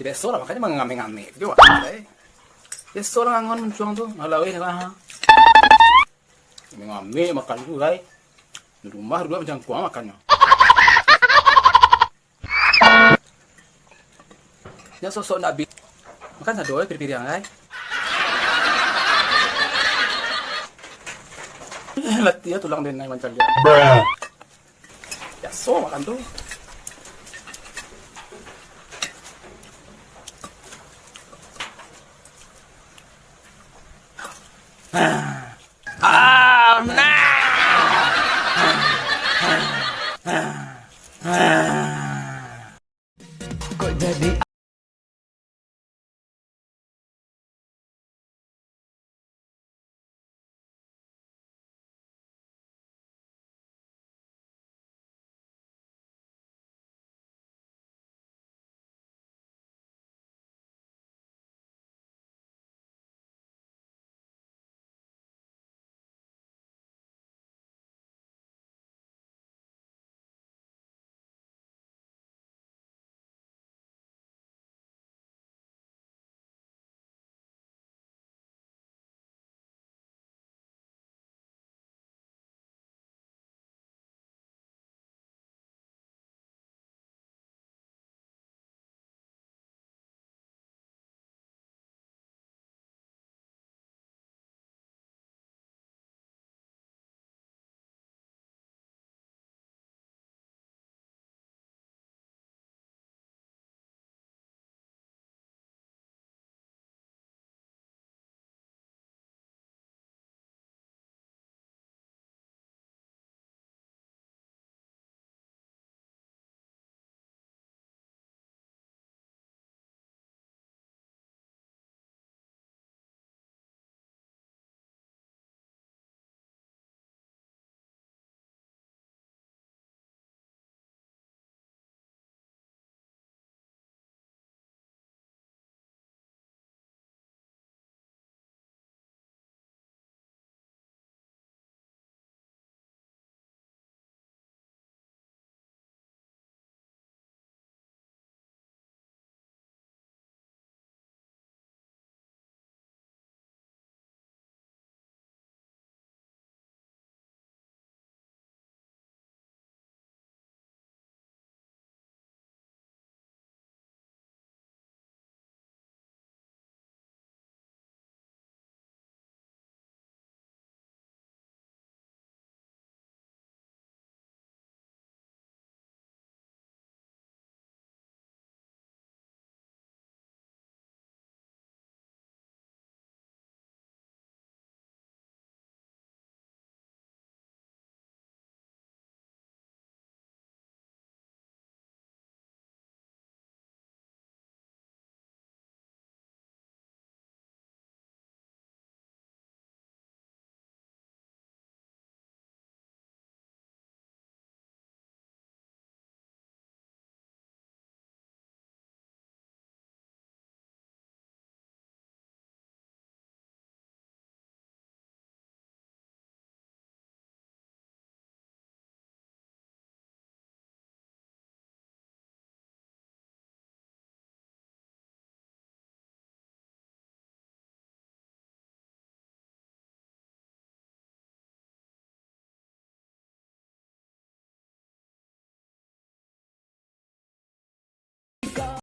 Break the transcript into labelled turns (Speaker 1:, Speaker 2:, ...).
Speaker 1: tidak soal makanya mengame-ngame itu wah ya soal ngangon cuang tuh ngalawi nih kan mengame makan itu guys di rumah dua macam kuah makannya ya sosok nabi makan sadoy pir-pir yang guys latih ya tulang denai macam dia ya so makan tuh
Speaker 2: Kok jadi